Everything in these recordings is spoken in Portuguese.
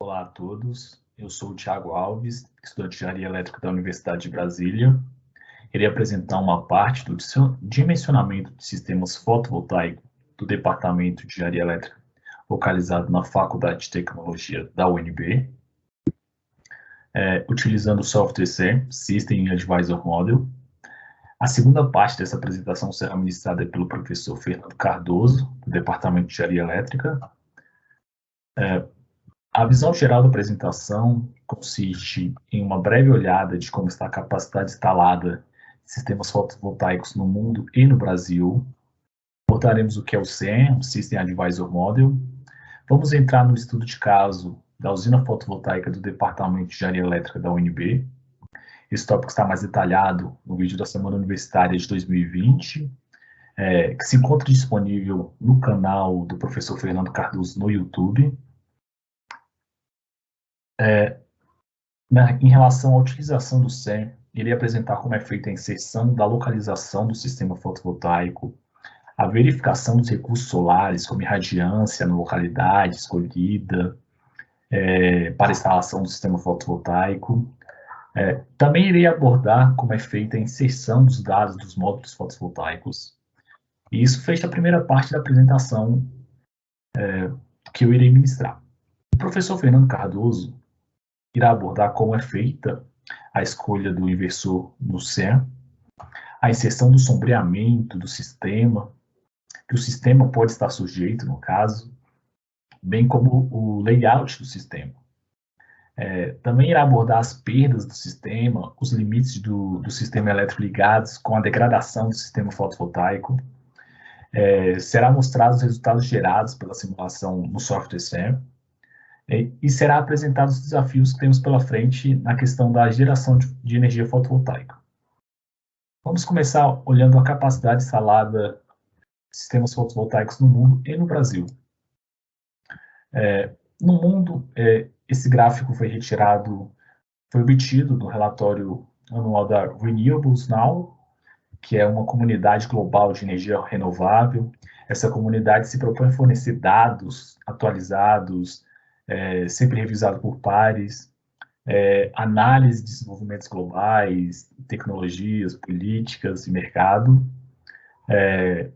Olá a todos, eu sou o Thiago Alves, estudante de Engenharia Elétrica da Universidade de Brasília. Irei apresentar uma parte do dimensionamento de sistemas fotovoltaicos do Departamento de Engenharia Elétrica, localizado na Faculdade de Tecnologia da UNB, utilizando o software SEM, System Advisor Model. A segunda parte dessa apresentação será ministrada pelo professor Fernando Cardoso, do Departamento de Engenharia Elétrica. A visão geral da apresentação consiste em uma breve olhada de como está a capacidade instalada de sistemas fotovoltaicos no mundo e no Brasil. Abordaremos o que é o SEM, o System Advisor Model. Vamos entrar no estudo de caso da usina fotovoltaica do Departamento de Engenharia Elétrica da UNB. Esse tópico está mais detalhado no vídeo da Semana Universitária de 2020, que se encontra disponível no canal do professor Fernando Cardoso no YouTube. Em relação à utilização do SEM, irei apresentar como é feita a inserção da localização do sistema fotovoltaico, a verificação dos recursos solares, como irradiância na localidade escolhida, para instalação do sistema fotovoltaico. Também irei abordar como é feita a inserção dos dados dos módulos fotovoltaicos. E isso fecha a primeira parte da apresentação que eu irei ministrar. O professor Fernando Cardoso irá abordar como é feita a escolha do inversor no SEM, a inserção do sombreamento do sistema, que o sistema pode estar sujeito, no caso, bem como o layout do sistema. Também irá abordar as perdas do sistema, os limites do sistema elétrico ligados com a degradação do sistema fotovoltaico. Será mostrado os resultados gerados pela simulação no software SEM, e será apresentado os desafios que temos pela frente na questão da geração de energia fotovoltaica. Vamos começar olhando a capacidade instalada de sistemas fotovoltaicos no mundo e no Brasil. No mundo, esse gráfico foi obtido no relatório anual da Renewables Now, que é uma comunidade global de energia renovável. Essa comunidade se propõe a fornecer dados atualizados, sempre revisado por pares, análise de desenvolvimentos globais, tecnologias, políticas e mercado.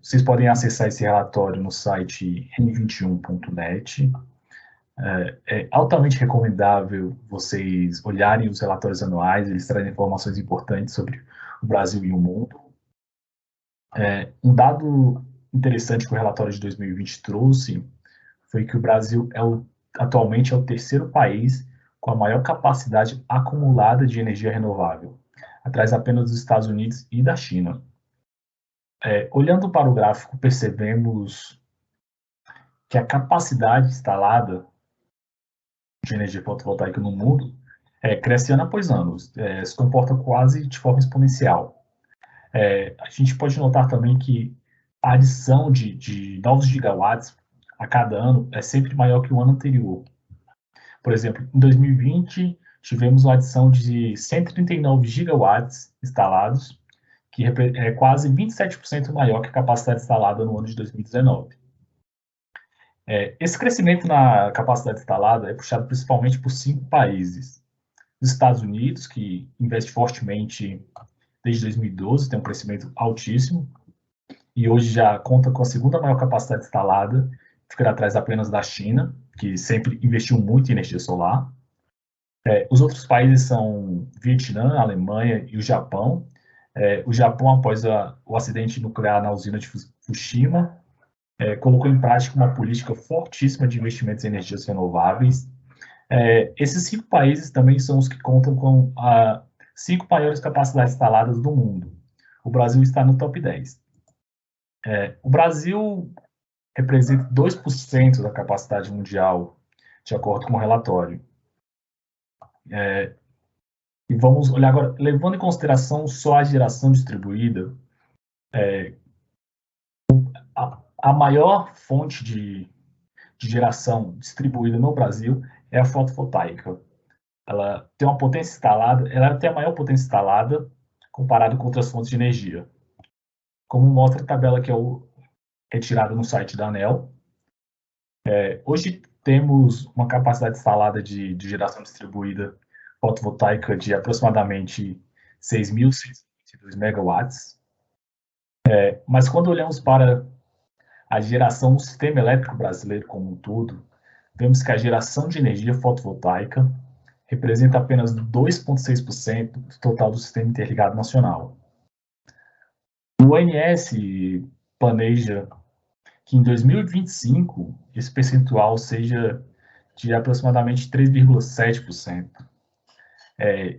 Vocês podem acessar esse relatório no site n21.net. É altamente recomendável vocês olharem os relatórios anuais, eles trazem informações importantes sobre o Brasil e o mundo. Um dado interessante que o relatório de 2020 trouxe foi que o Brasil atualmente é o terceiro país com a maior capacidade acumulada de energia renovável, atrás apenas dos Estados Unidos e da China. Olhando para o gráfico, percebemos que a capacidade instalada de energia fotovoltaica no mundo cresce ano após ano, se comporta quase de forma exponencial. A gente pode notar também que a adição de novos gigawatts a cada ano é sempre maior que o ano anterior. Por exemplo, em 2020, tivemos uma adição de 139 gigawatts instalados, que é quase 27% maior que a capacidade instalada no ano de 2019. Esse crescimento na capacidade instalada é puxado principalmente por 5 países. Os Estados Unidos, que investe fortemente desde 2012, tem um crescimento altíssimo, e hoje já conta com a segunda maior capacidade instalada, ficará atrás apenas da China, que sempre investiu muito em energia solar. Os outros países são Vietnã, Alemanha e o Japão. O Japão, após o acidente nuclear na usina de Fukushima, colocou em prática uma política fortíssima de investimentos em energias renováveis. Esses 5 países também são os que contam com as 5 maiores capacidades instaladas do mundo. O Brasil está no top 10. O Brasil representa 2% da capacidade mundial, de acordo com o relatório. E vamos olhar agora, levando em consideração só a geração distribuída, a maior fonte de geração distribuída no Brasil é a fotovoltaica. Ela tem uma potência instalada, ela tem a maior potência instalada comparado com outras fontes de energia. Como mostra a tabela que é retirada no site da ANEEL, hoje temos uma capacidade instalada de geração distribuída fotovoltaica de aproximadamente 6.622 megawatts. Mas quando olhamos para a geração do sistema elétrico brasileiro como um todo, vemos que a geração de energia fotovoltaica representa apenas 2,6% do total do sistema interligado nacional. O ONS planeja que em 2025 esse percentual seja de aproximadamente 3,7%.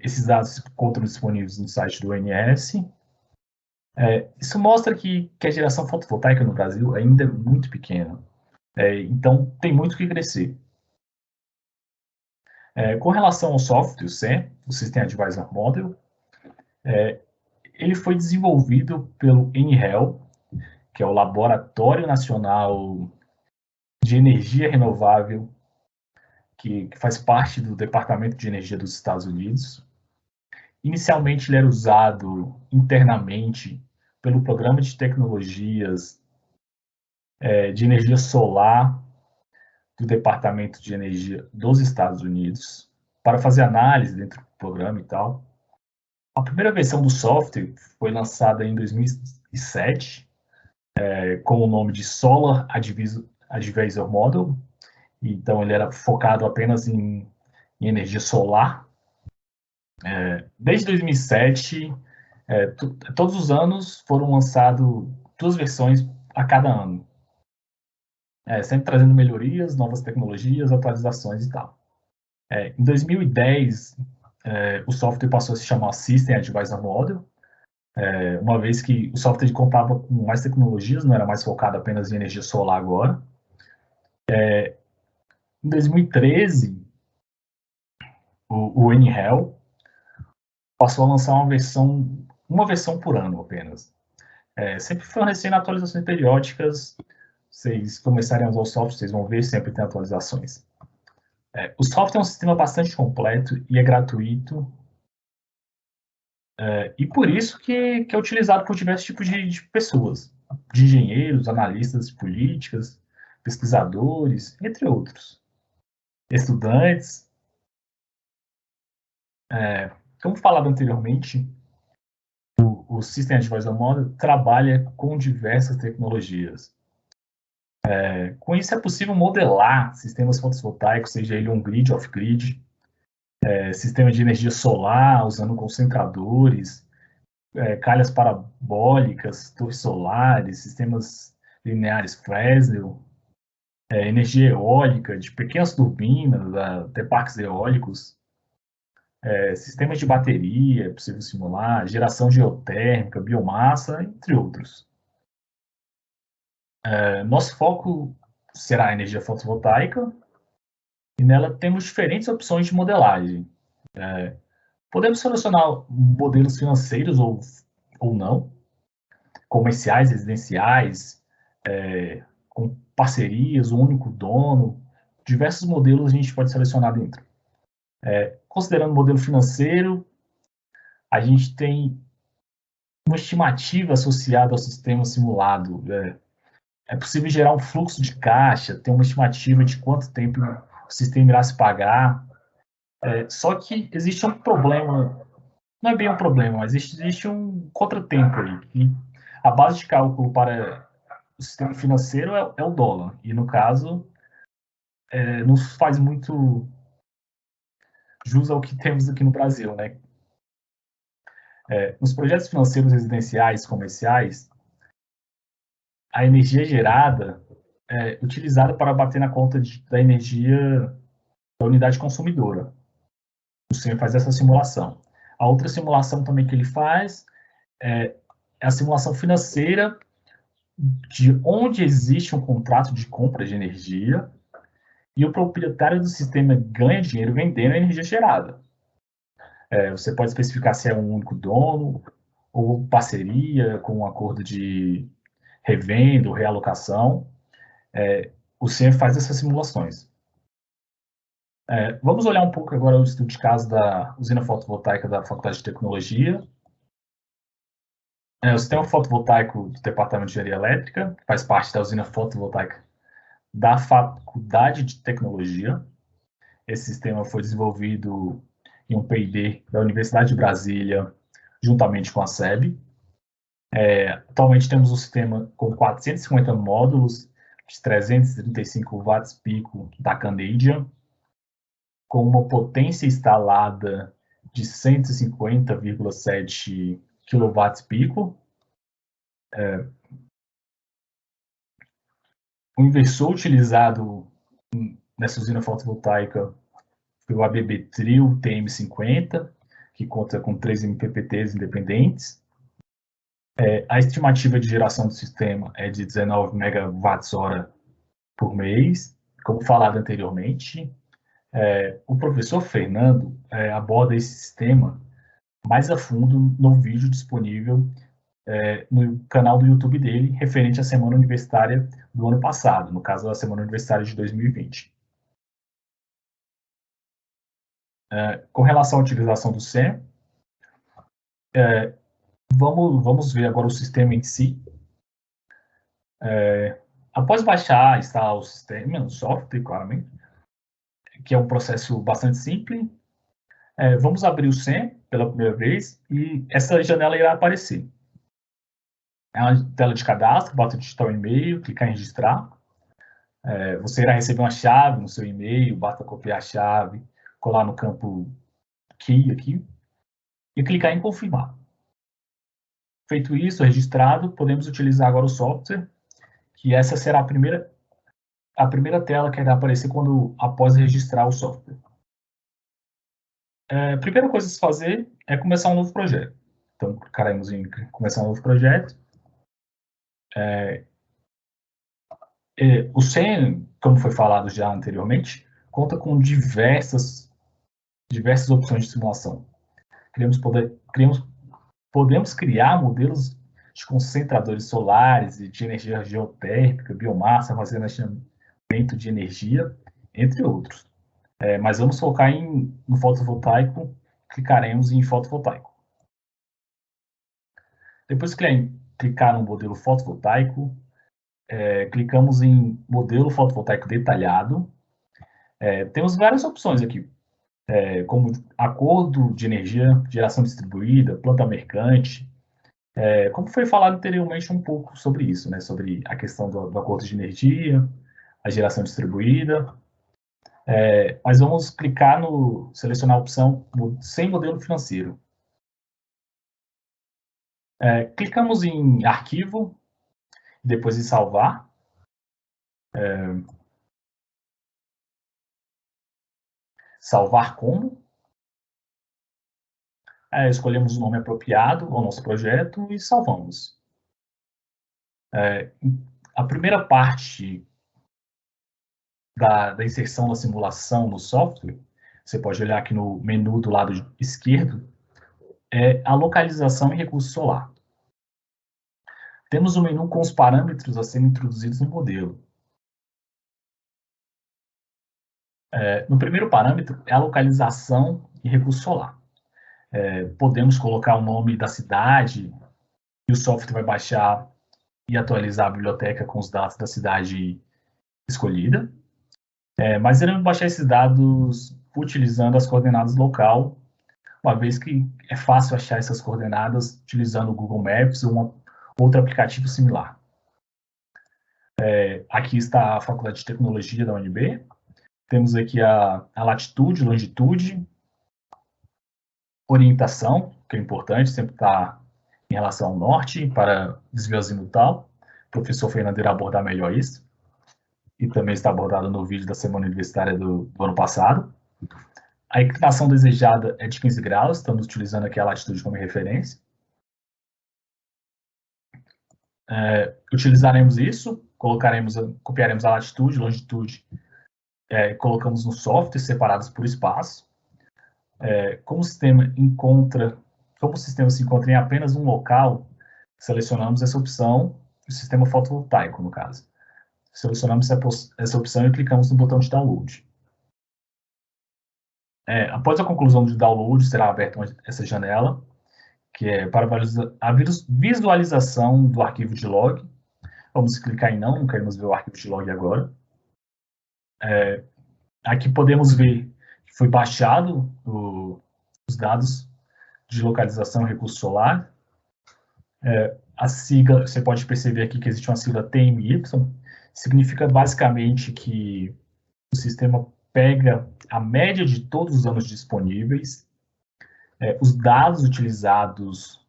Esses dados se encontram disponíveis no site do ONS. Isso mostra que a geração fotovoltaica no Brasil ainda é muito pequena. Então, tem muito o que crescer. Com relação ao software, o SEM, o System Advisor Model, ele foi desenvolvido pelo NREL, que é o Laboratório Nacional de Energia Renovável, que faz parte do Departamento de Energia dos Estados Unidos. Inicialmente, ele era usado internamente pelo Programa de Tecnologias de Energia Solar do Departamento de Energia dos Estados Unidos, para fazer análise dentro do programa e tal. A primeira versão do software foi lançada em 2007, com o nome de Solar Advisor Model. Então, ele era focado apenas em energia solar. Desde 2007, todos os anos foram lançadas 2 versões a cada ano. Sempre trazendo melhorias, novas tecnologias, atualizações e tal. Em 2010, o software passou a se chamar System Advisor Model, uma vez que o software contava com mais tecnologias, não era mais focado apenas em energia solar agora. Em 2013, o NREL passou a lançar uma versão por ano apenas. Sempre fornecendo atualizações periódicas. Vocês começarem a usar o software, vocês vão ver, sempre tem atualizações. O software é um sistema bastante completo e é gratuito, e por isso que é utilizado por diversos tipos de pessoas, de engenheiros, analistas políticas, pesquisadores, entre outros, estudantes. Como falado anteriormente, o System Advisor Model trabalha com diversas tecnologias. Com isso é possível modelar sistemas fotovoltaicos, seja ele on-grid, off-grid, sistema de energia solar, usando concentradores, calhas parabólicas, torres solares, sistemas lineares Fresnel, energia eólica, de pequenas turbinas, até parques eólicos, sistemas de bateria, é possível simular, geração geotérmica, biomassa, entre outros. Nosso foco será a energia fotovoltaica, e nela temos diferentes opções de modelagem. Podemos selecionar modelos financeiros ou não, comerciais, residenciais, com parcerias, um único dono, diversos modelos a gente pode selecionar dentro. Considerando o modelo financeiro, a gente tem uma estimativa associada ao sistema simulado. É possível gerar um fluxo de caixa, ter uma estimativa de quanto tempo o sistema irá se pagar. Só que existe um problema, não é bem um problema, mas existe um contratempo aí, que a base de cálculo para o sistema financeiro é o dólar, e no caso, não faz muito jus ao que temos aqui no Brasil, né? Nos projetos financeiros residenciais comerciais, a energia gerada é utilizada para bater na conta da energia da unidade consumidora. O senhor faz essa simulação. A outra simulação também que ele faz é a simulação financeira de onde existe um contrato de compra de energia e o proprietário do sistema ganha dinheiro vendendo a energia gerada. Você pode especificar se é um único dono ou parceria com um acordo de revenda ou realocação. O CIEM faz essas simulações. Vamos olhar um pouco agora o estudo de caso da usina fotovoltaica da Faculdade de Tecnologia. O sistema fotovoltaico do Departamento de Engenharia Elétrica, que faz parte da usina fotovoltaica da Faculdade de Tecnologia. Esse sistema foi desenvolvido em um P&D da Universidade de Brasília, juntamente com a SEB. Atualmente temos um sistema com 450 módulos de 335 watts pico da Canadian, com uma potência instalada de 150,7 kW pico. O inversor utilizado nessa usina fotovoltaica foi o ABB Trio TM50, que conta com 3 MPPTs independentes. A estimativa de geração do sistema é de 19 megawatts-hora por mês, como falado anteriormente. O professor Fernando aborda esse sistema mais a fundo no vídeo disponível no canal do YouTube dele, referente à Semana Universitária do ano passado, no caso, a Semana Universitária de 2020. Com relação à utilização do SEM, vamos ver agora o sistema em si. Após baixar e instalar o sistema, o software, claramente, que é um processo bastante simples, vamos abrir o SEM pela primeira vez e essa janela irá aparecer. É uma tela de cadastro, basta digitar o e-mail, clicar em registrar. Você irá receber uma chave no seu e-mail, basta copiar a chave, colar no campo Key aqui e clicar em confirmar. Feito isso, registrado, podemos utilizar agora o software, que essa será a primeira tela que irá aparecer após registrar o software. A primeira coisa a se fazer é começar um novo projeto. Então, clicaremos em começar um novo projeto. O SEM, como foi falado já anteriormente, conta com diversas opções de simulação. Podemos criar modelos de concentradores solares e de energia geotérmica, biomassa, armazenamento de energia, entre outros. Mas vamos focar no fotovoltaico, clicaremos em fotovoltaico. Depois de clicar no modelo fotovoltaico, clicamos em modelo fotovoltaico detalhado. Temos várias opções aqui, como acordo de energia, geração distribuída, planta mercante. Como foi falado anteriormente um pouco sobre isso, né, sobre a questão do acordo de energia, a geração distribuída. Mas vamos clicar selecionar a opção sem modelo financeiro. Clicamos em arquivo, depois em salvar. Salvar como. Escolhemos o nome apropriado ao nosso projeto e salvamos. A primeira parte da inserção da simulação no software, você pode olhar aqui no menu do lado esquerdo, é a localização e recurso solar. Temos o menu com os parâmetros a serem introduzidos no modelo. No primeiro parâmetro é a localização e recurso solar. Podemos colocar o nome da cidade e o software vai baixar e atualizar a biblioteca com os dados da cidade escolhida. Mas iremos baixar esses dados utilizando as coordenadas local, uma vez que é fácil achar essas coordenadas utilizando o Google Maps ou outro aplicativo similar. Aqui está a Faculdade de Tecnologia da UNB. Temos aqui a latitude, longitude, orientação, que é importante, sempre está em relação ao norte, para desvio azimutal. O professor Fernando irá abordar melhor isso. E também está abordado no vídeo da Semana Universitária do ano passado. A inclinação desejada é de 15 graus, estamos utilizando aqui a latitude como referência. Utilizaremos isso, copiaremos a latitude, longitude, colocamos no software separados por espaço. Como o sistema se encontra em apenas um local, selecionamos essa opção, o sistema fotovoltaico, no caso. Selecionamos essa opção e clicamos no botão de download. Após a conclusão do download, será aberta essa janela, que é para a visualização do arquivo de log. Vamos clicar em não queremos ver o arquivo de log agora. Aqui podemos ver que foi baixado os dados de localização e recurso solar. A sigla, você pode perceber aqui que existe uma sigla TMY, significa basicamente que o sistema pega a média de todos os anos disponíveis, os dados utilizados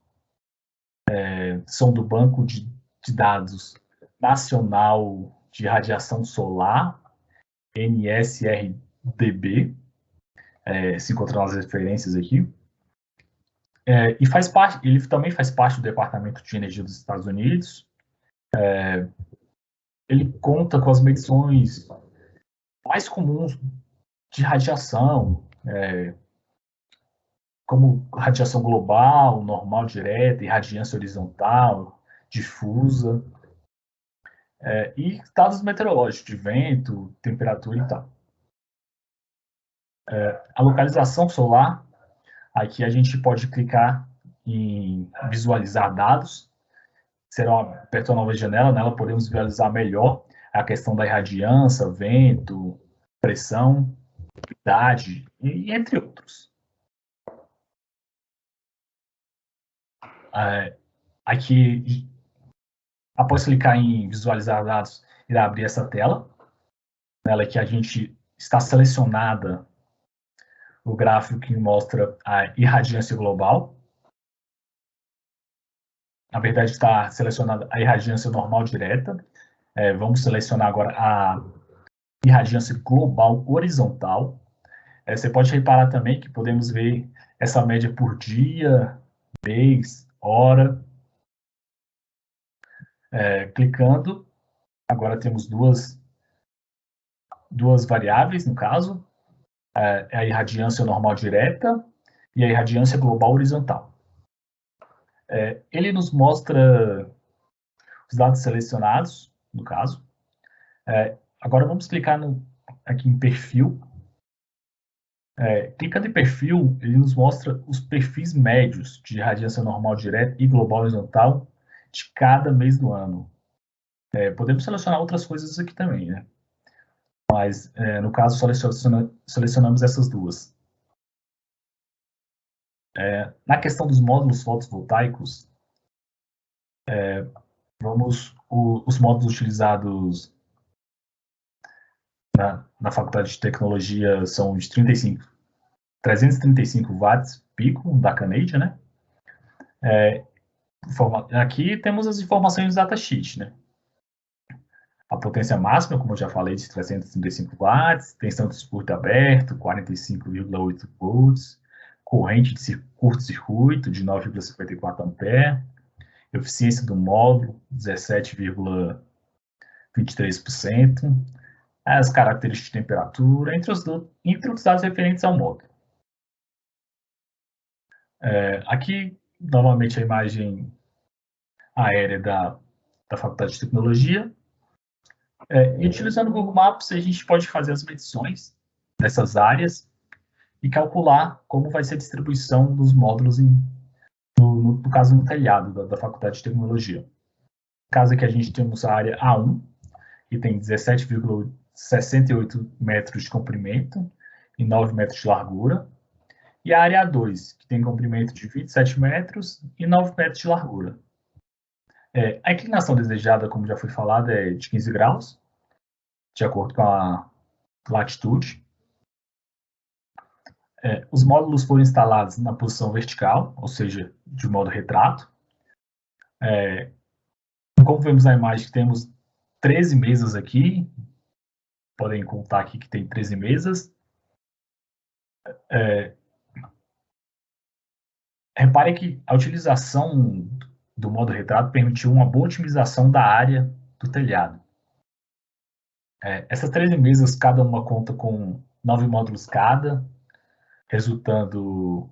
são do Banco de Dados Nacional de Radiação Solar, NSRDB, se encontram as referências aqui. E ele também faz parte do Departamento de Energia dos Estados Unidos. Ele conta com as medições mais comuns de radiação, como radiação global, normal direta, irradiância horizontal, difusa, e dados meteorológicos de vento, temperatura e tal. A localização solar, aqui a gente pode clicar em visualizar dados, será apertar uma nova janela, nela podemos visualizar melhor a questão da irradiância, vento, pressão, umidade, e entre outros. Aqui, após clicar em visualizar dados, irá abrir essa tela, nela que a gente está selecionada o gráfico que mostra a irradiância global. Na verdade, está selecionada a irradiância normal direta. Vamos selecionar agora a irradiância global horizontal. Você pode reparar também que podemos ver essa média por dia, mês, hora. Clicando, agora temos duas variáveis, no caso, a irradiância normal direta e a irradiância global horizontal. Ele nos mostra os dados selecionados, no caso. Agora vamos clicar aqui em perfil. Clicando em perfil, ele nos mostra os perfis médios de irradiância normal direta e global horizontal de cada mês do ano. Podemos selecionar outras coisas aqui também, né? Mas, no caso, selecionamos essas duas. Na questão dos módulos fotovoltaicos, os módulos utilizados na Faculdade de Tecnologia são de 335 watts pico da Canadian, né? Aqui temos as informações do datasheet, né? A potência máxima, como eu já falei, de 335 watts, tensão de circuito aberto, 45,8 volts, corrente de curto-circuito de 9,54 ampere, eficiência do módulo 17,23%, as características de temperatura, entre os dados referentes ao módulo. Aqui, novamente, a imagem aérea da Faculdade de Tecnologia. E utilizando o Google Maps, a gente pode fazer as medições dessas áreas e calcular como vai ser a distribuição dos módulos, no caso, no telhado da Faculdade de Tecnologia. No caso aqui, a gente temos a área A1, que tem 17,68 metros de comprimento e 9 metros de largura, e a área A2, que tem comprimento de 27 metros e 9 metros de largura. A inclinação desejada, como já foi falado, é de 15 graus, de acordo com a latitude. Os módulos foram instalados na posição vertical, ou seja, de modo retrato. Como vemos na imagem, temos 13 mesas aqui. Podem contar aqui que tem 13 mesas. Repare que a utilização do modo retrato permitiu uma boa otimização da área do telhado. Essas 13 mesas, cada uma conta com 9 módulos cada, resultando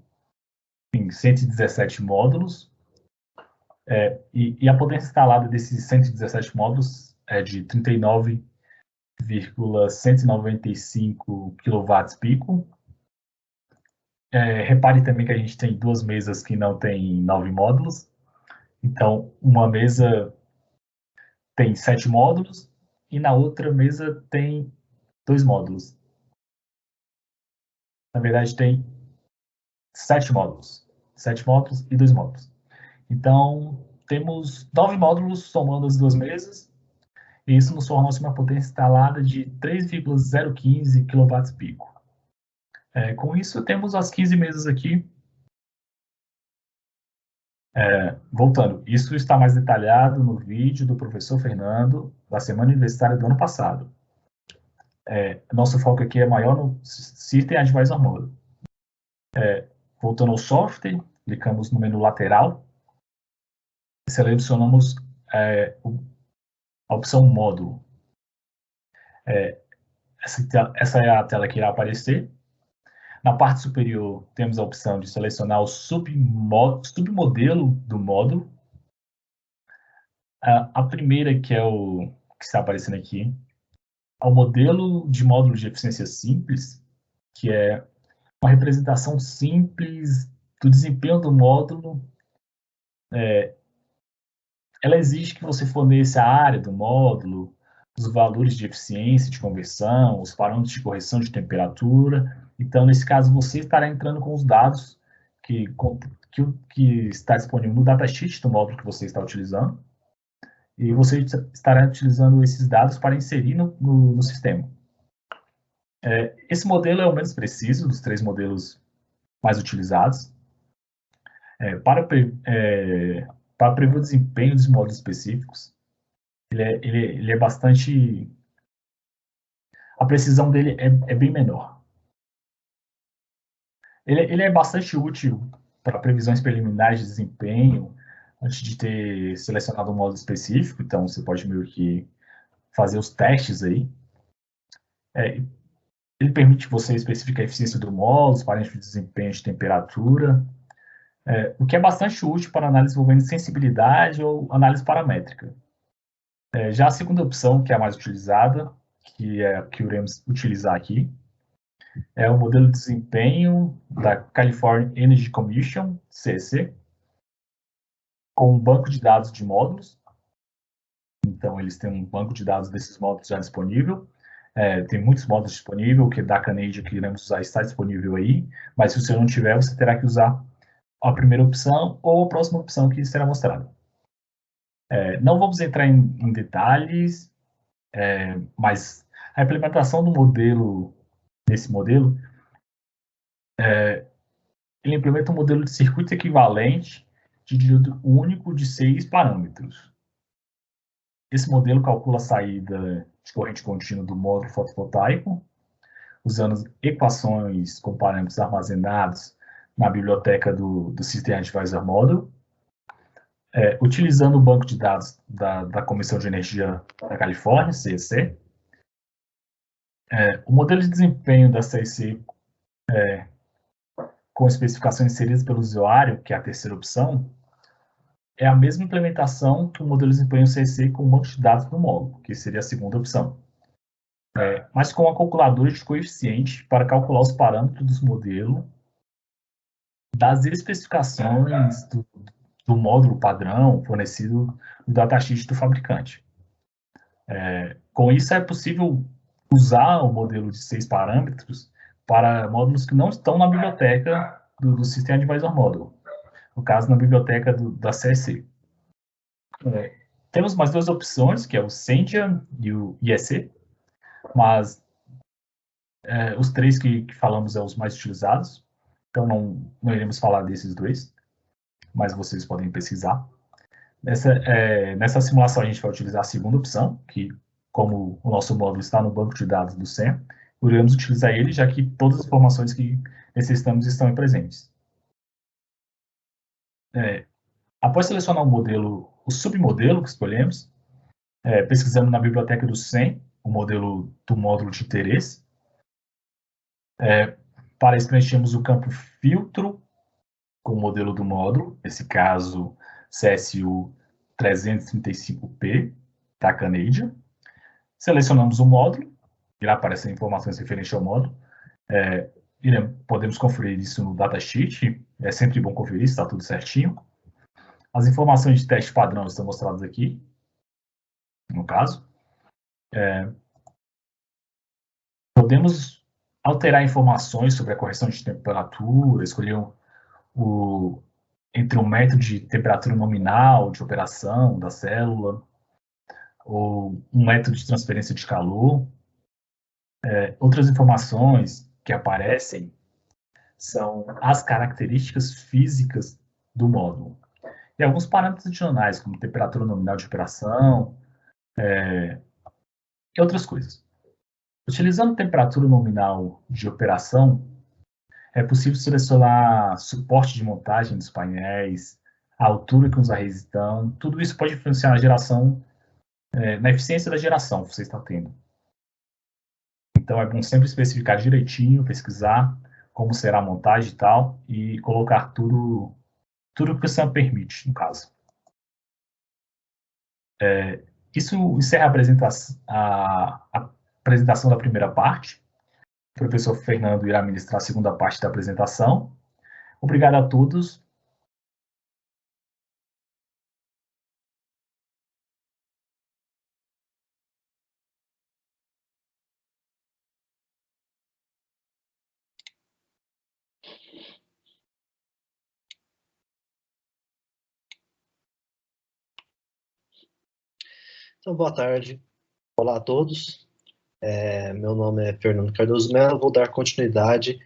em 117 módulos. E a potência instalada desses 117 módulos é de 39,195 kW pico. Repare também que a gente tem duas mesas que não tem 9 módulos. Então, uma mesa tem 7 módulos e na outra mesa tem 2 módulos. Na verdade, tem 7 módulos. 7 módulos e 2 módulos. Então, temos 9 módulos somando as duas mesas, e isso nos fornece uma potência instalada de 3,015 kW pico. Com isso, temos as 15 mesas aqui. Voltando, isso está mais detalhado no vídeo do professor Fernando, da Semana Universitária do ano passado. Nosso foco aqui é maior no System Advisor Model. Voltando ao software, clicamos no menu lateral e selecionamos a opção módulo. Essa é a tela que irá aparecer. Na parte superior, temos a opção de selecionar o submodelo do módulo. A primeira, que é o que está aparecendo aqui, é o modelo de módulo de eficiência simples, que é uma representação simples do desempenho do módulo. Ela exige que você forneça a área do módulo, os valores de eficiência de conversão, os parâmetros de correção de temperatura. Então, nesse caso, você estará entrando com os dados que está disponível no datasheet do módulo que você está utilizando, e você estará utilizando esses dados para inserir no sistema. Esse modelo é o menos preciso dos 3 modelos mais utilizados. Para prever o desempenho dos módulos específicos, ele é bastante... A precisão dele é bem menor. Ele é bastante útil para previsões preliminares de desempenho, antes de ter selecionado um módulo específico, então você pode meio que fazer os testes aí. Ele permite você especificar a eficiência do módulo, os parâmetros de desempenho de temperatura, o que é bastante útil para análise envolvendo sensibilidade ou análise paramétrica. Já a segunda opção, que é a mais utilizada, que é a que iremos utilizar aqui, é o modelo de desempenho da California Energy Commission, CEC, com um banco de dados de módulos. Então, eles têm um banco de dados desses módulos já disponível. Tem muitos módulos disponíveis, que da Canadian que iremos usar está disponível aí, mas se você não tiver, você terá que usar a primeira opção ou a próxima opção que será mostrada. Não vamos entrar em detalhes, mas a implementação do modelo, desse modelo, ele implementa um modelo de circuito equivalente de diodo único de 6 parâmetros. Esse modelo calcula a saída de corrente contínua do módulo fotovoltaico, usando equações com parâmetros armazenados na biblioteca do System Advisor Model, utilizando o banco de dados da Comissão de Energia da Califórnia, CEC. O modelo de desempenho da CEC, com especificações inseridas pelo usuário, que é a terceira opção, é a mesma implementação que o modelo de desempenho CEC com o banco de dados do módulo, que seria a segunda opção. Mas com a calculadora de coeficiente para calcular os parâmetros do modelo, das especificações do módulo padrão fornecido no datasheet do fabricante. Com isso, é possível usar o modelo de 6 parâmetros para módulos que não estão na biblioteca do System Advisor Model, no caso, na biblioteca da CEC. Temos mais 2 opções, que é o Sendia e o IEC, mas os 3 que falamos são os mais utilizados, então não iremos falar desses 2, mas vocês podem pesquisar. Nessa simulação, a gente vai utilizar a segunda opção, que, como o nosso módulo está no banco de dados do SEM, iremos utilizar ele, já que todas as informações que necessitamos estão presentes. Após selecionar o submodelo que escolhemos, pesquisamos na biblioteca do SEM, o modelo do módulo de interesse. Para isso, preenchemos o campo filtro com o modelo do módulo, nesse caso, CSU 335P, da Canadian. Selecionamos o módulo, irá aparecer informações referentes ao módulo. Podemos conferir isso no datasheet, é sempre bom conferir se está tudo certinho. As informações de teste padrão estão mostradas aqui, no caso. podemos alterar informações sobre a correção de temperatura, escolher entre um método de temperatura nominal de operação da célula, ou um método de transferência de calor. Outras informações que aparecem são as características físicas do módulo. E alguns parâmetros adicionais, como temperatura nominal de operação, e outras coisas. Utilizando temperatura nominal de operação, é possível selecionar suporte de montagem dos painéis, a altura que os arrays estão, tudo isso pode influenciar na geração, na eficiência da geração que você está tendo. Então é bom sempre especificar direitinho, pesquisar como será a montagem e tal, e colocar tudo que o sistema permite, no caso. Isso encerra a apresentação da primeira parte. O professor Fernando irá ministrar a segunda parte da apresentação. Obrigado a todos. Então, boa tarde. Olá a todos. Meu nome é Fernando Cardoso Mello. Vou dar continuidade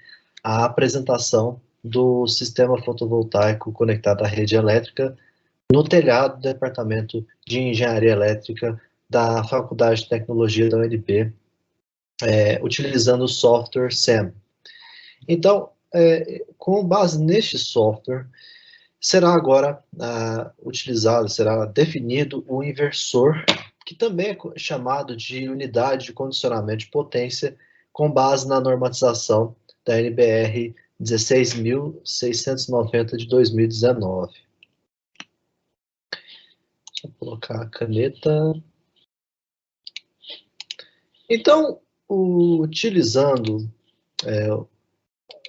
à apresentação do sistema fotovoltaico conectado à rede elétrica no telhado do Departamento de Engenharia Elétrica da Faculdade de Tecnologia da UNB, utilizando o software SEM. Então, com base neste software, será agora será definido o inversor, que também é chamado de unidade de condicionamento de potência, com base na normatização da NBR 16.690 de 2019. Deixa eu colocar a caneta. Então, utilizando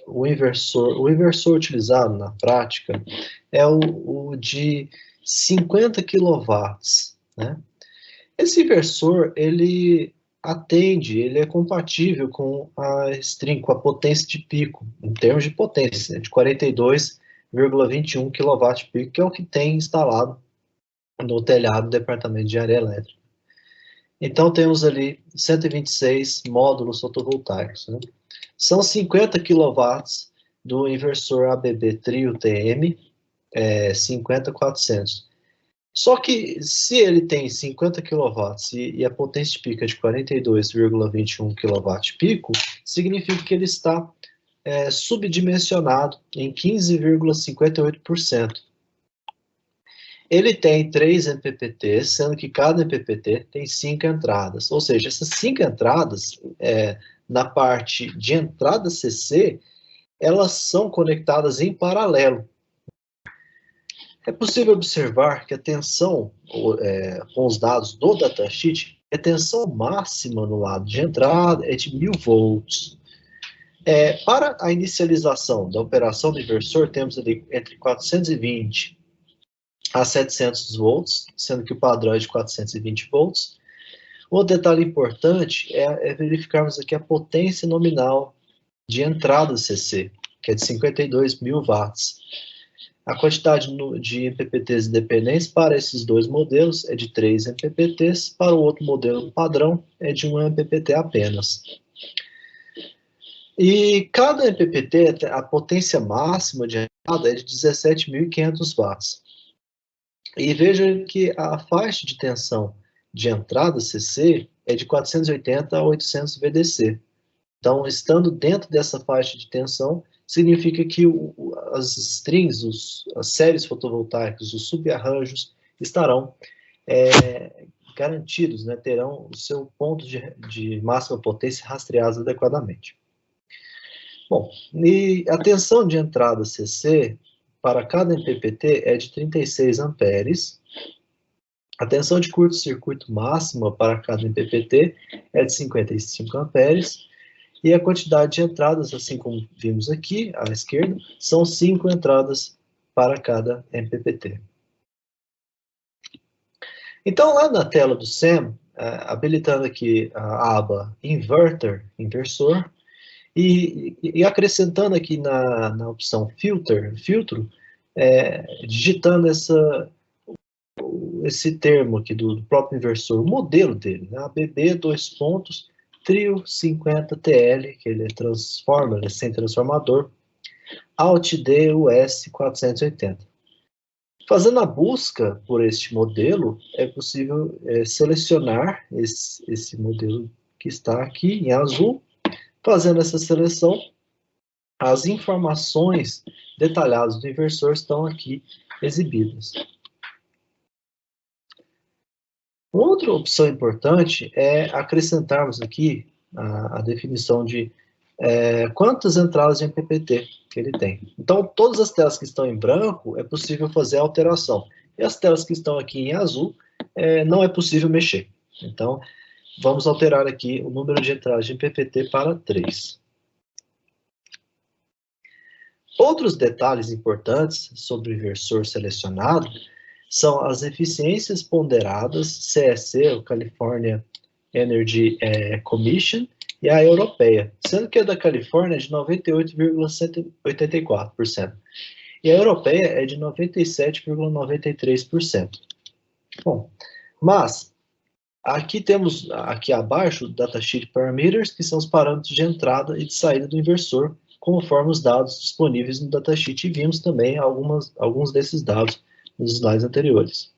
o inversor utilizado na prática é o de 50 kW, né? Esse inversor, ele é compatível com a string, com a potência de pico, em termos de potência, né, de 42,21 kW-peak, que é o que tem instalado no telhado do Departamento de Engenharia Elétrica. Então, temos ali 126 módulos fotovoltaicos, né? São 50 kW do inversor ABB Trio TM 50400. Só que se ele tem 50 kW e a potência de pico é de 42,21 kW-pico, significa que ele está subdimensionado em 15,58%. Ele tem 3 MPPTs, sendo que cada MPPT tem 5 entradas. Ou seja, essas 5 entradas, na parte de entrada CC, elas são conectadas em paralelo. É possível observar que a tensão, com os dados do datasheet, a tensão máxima no lado de entrada é de 1000 volts. Para a inicialização da operação do inversor, temos ali entre 420 a 700 volts, sendo que o padrão é de 420 volts. Um detalhe importante é verificarmos aqui a potência nominal de entrada CC, que é de 52.000 watts. A quantidade de MPPTs independentes para esses dois modelos é de 3 MPPTs, para o outro modelo padrão é de 1 MPPT apenas. E cada MPPT, a potência máxima de entrada é de 17.500 watts. E veja que a faixa de tensão de entrada CC é de 480 a 800 VDC. Então, estando dentro dessa faixa de tensão, significa que as strings, as séries fotovoltaicas, os subarranjos estarão garantidos, né, terão o seu ponto de máxima potência rastreados adequadamente. Bom, e a tensão de entrada CC para cada MPPT é de 36 amperes. A tensão de curto-circuito máxima para cada MPPT é de 55 amperes. E a quantidade de entradas, assim como vimos aqui, à esquerda, são 5 entradas para cada MPPT. Então, lá na tela do SEM, habilitando aqui a aba Inverter, inversor, e acrescentando aqui na opção filtro, digitando esse termo aqui do próprio inversor, o modelo dele, né? ABB, Trio 50TL, que ele é sem transformador, Alt-D US 480. Fazendo a busca por este modelo, é possível selecionar esse modelo que está aqui em azul. Fazendo essa seleção, as informações detalhadas do inversor estão aqui exibidas. Outra opção importante é acrescentarmos aqui a definição de quantas entradas de MPPT que ele tem. Então, todas as telas que estão em branco, é possível fazer a alteração. E as telas que estão aqui em azul, não é possível mexer. Então, vamos alterar aqui o número de entradas de MPPT para 3. Outros detalhes importantes sobre o inversor selecionado são as eficiências ponderadas CEC, o California Energy Commission, e a europeia, sendo que a da Califórnia é de 98,84%, e a europeia é de 97,93%. Bom, mas aqui temos, aqui abaixo, o datasheet parameters, que são os parâmetros de entrada e de saída do inversor, conforme os dados disponíveis no datasheet, e vimos também alguns desses dados nos slides anteriores.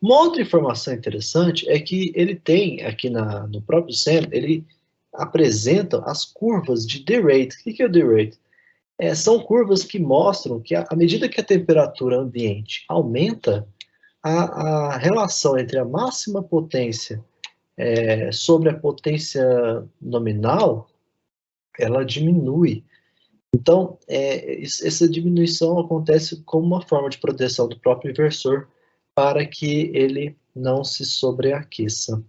Uma outra informação interessante é que ele tem, aqui no próprio SEM, ele apresenta as curvas de derate. O que é o derate? São curvas que mostram que, à medida que a temperatura ambiente aumenta, a relação entre a máxima potência sobre a potência nominal, ela diminui. Então, essa diminuição acontece como uma forma de proteção do próprio inversor para que ele não se sobreaqueça.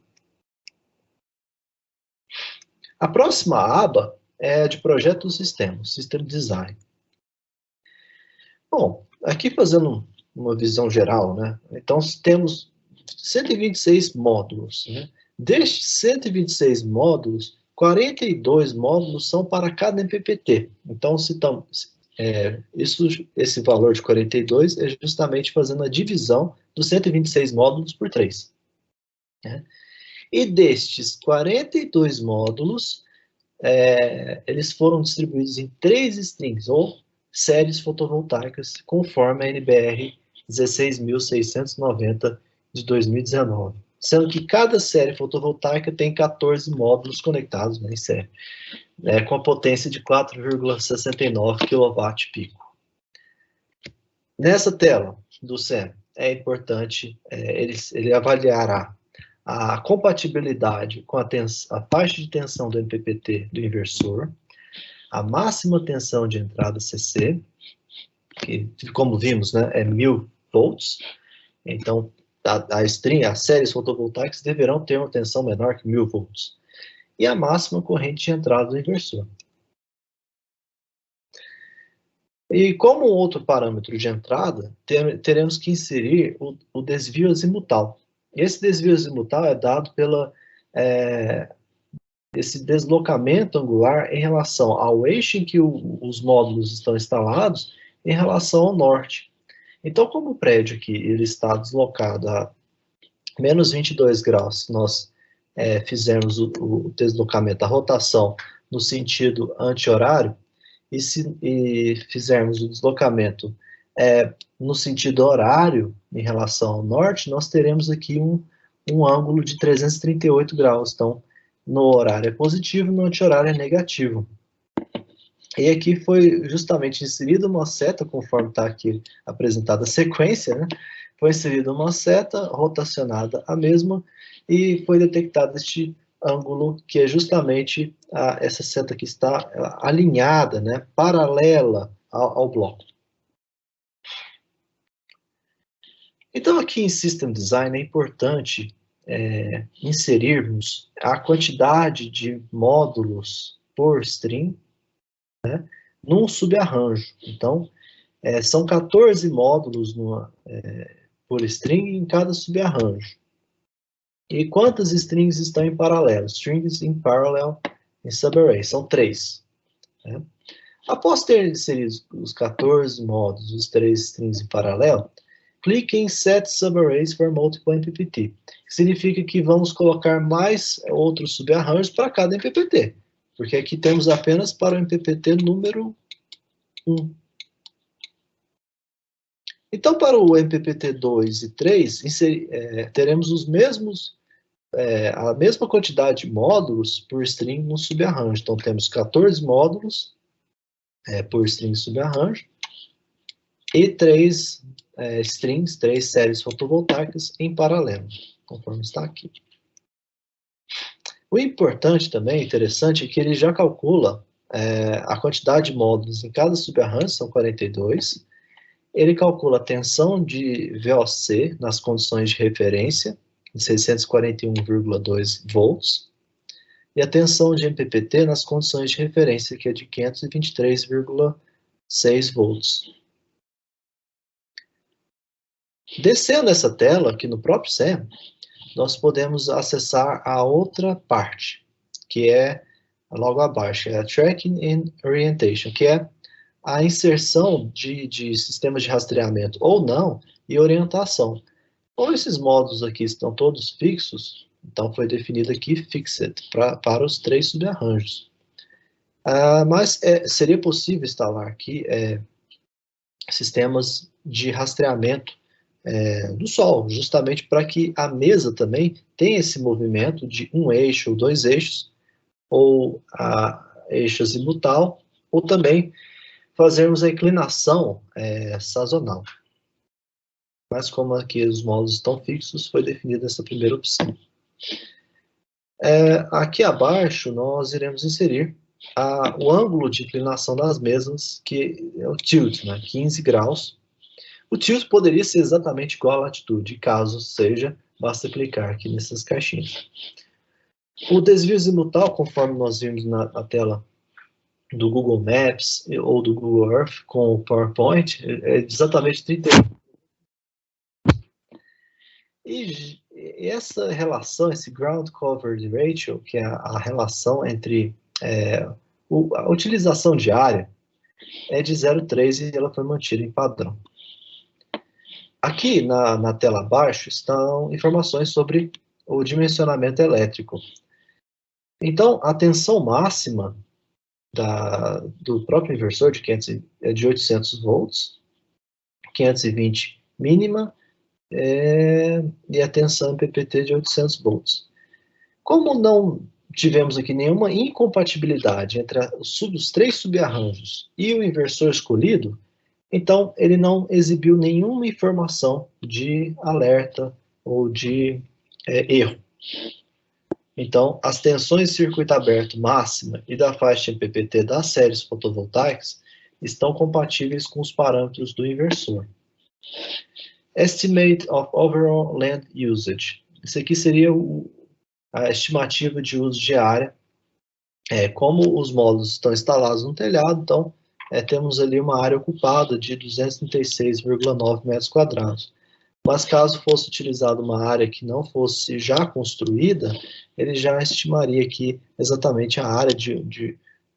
A próxima aba é a de projeto do sistema, System Design. Bom, aqui fazendo uma visão geral, né? Então, temos 126 módulos, né? Destes 126 módulos, 42 módulos são para cada MPPT. Então, esse valor de 42 é justamente fazendo a divisão dos 126 módulos por 3. Né? E destes 42 módulos, eles foram distribuídos em 3 strings, ou séries fotovoltaicas, conforme a NBR 16.690 de 2019. Sendo que cada série fotovoltaica tem 14 módulos conectados em série, com a potência de 4,69 kW pico. Nessa tela do SEM, é importante, ele avaliará a compatibilidade com a faixa de tensão do MPPT do inversor, a máxima tensão de entrada CC, que, como vimos, né, é 1000 volts. Então, as séries fotovoltaicas deverão ter uma tensão menor que 1000 volts. E a máxima corrente de entrada do inversor. E como outro parâmetro de entrada, teremos que inserir o desvio azimutal. Esse desvio azimutal é dado pela esse deslocamento angular em relação ao eixo em que os módulos estão instalados em relação ao norte. Então, como o prédio aqui ele está deslocado a menos 22 graus, nós fizemos o deslocamento, a rotação no sentido anti-horário, e fizermos o deslocamento no sentido horário em relação ao norte, nós teremos aqui um ângulo de 338 graus. Então, no horário é positivo, no anti-horário é negativo. E aqui foi justamente inserida uma seta, conforme está aqui apresentada a sequência, né? Foi inserida uma seta rotacionada a mesma e foi detectado este ângulo, que é justamente essa seta que está alinhada, né? Paralela ao bloco. Então, aqui em System Design é importante inserirmos a quantidade de módulos por string, né, num subarranjo. Então, são 14 módulos por string em cada subarranjo. E quantas strings estão em paralelo? Strings in parallel em subarray. São 3. Né? Após ter inserido os 14 modos, os 3 strings em paralelo, clique em Set Subarrays for Multiple MPPT. Que significa que vamos colocar mais outros subarranjos para cada MPPT. Porque aqui temos apenas para o MPPT número 1. Então, para o MPPT 2 e 3, teremos os mesmos, a mesma quantidade de módulos por string no subarranjo. Então, temos 14 módulos por string subarranjo e 3 strings, 3 séries fotovoltaicas em paralelo, conforme está aqui. O importante também, interessante, é que ele já calcula a quantidade de módulos em cada subarranjo, são 42. Ele calcula a tensão de VOC nas condições de referência, de 641,2 volts, e a tensão de MPPT nas condições de referência, que é de 523,6 volts. Descendo essa tela, aqui no próprio SEM, nós podemos acessar a outra parte, que é logo abaixo, é a Tracking and Orientation, que é a inserção de sistemas de rastreamento ou não e orientação. Como esses módulos aqui estão todos fixos, então foi definido aqui Fixed para os 3 subarranjos. Mas seria possível instalar aqui sistemas de rastreamento do Sol, justamente para que a mesa também tenha esse movimento de um eixo ou 2 eixos, ou eixo azimutal, ou também fazermos a inclinação sazonal. Mas como aqui os módulos estão fixos, foi definida essa primeira opção. Aqui abaixo nós iremos inserir o ângulo de inclinação das mesas, que é o tilt, né, 15 graus. O tilt poderia ser exatamente igual à latitude, caso seja, basta clicar aqui nessas caixinhas. O desvio azimutal, conforme nós vimos na tela do Google Maps ou do Google Earth com o PowerPoint, é exatamente 31. E essa relação, esse Ground Coverage Ratio, que é a relação entre a utilização diária, é de 0,3 e ela foi mantida em padrão. Aqui na tela abaixo estão informações sobre o dimensionamento elétrico. Então, a tensão máxima do próprio inversor é de 800 volts, 520 mínima, e a tensão MPPT de 800 volts. Como não tivemos aqui nenhuma incompatibilidade entre os 3 subarranjos e o inversor escolhido, então ele não exibiu nenhuma informação de alerta ou de erro. Então, as tensões de circuito aberto máxima e da faixa MPPT das séries fotovoltaicas estão compatíveis com os parâmetros do inversor. Estimate of Overall Land Usage. Isso aqui seria a estimativa de uso de área. Como os módulos estão instalados no telhado, então temos ali uma área ocupada de 236,9 metros quadrados. Mas caso fosse utilizada uma área que não fosse já construída, ele já estimaria aqui exatamente a área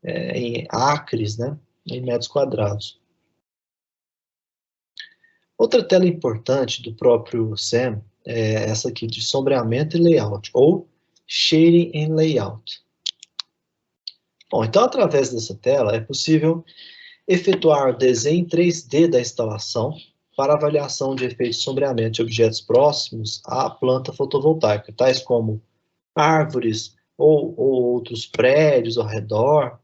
em acres, né, em metros quadrados. Outra tela importante do próprio SEM é essa aqui de sombreamento e layout, ou Shading and Layout. Bom, então através dessa tela é possível efetuar o desenho 3D da instalação para avaliação de efeitos de sombreamento de objetos próximos à planta fotovoltaica, tais como árvores ou outros prédios ao redor,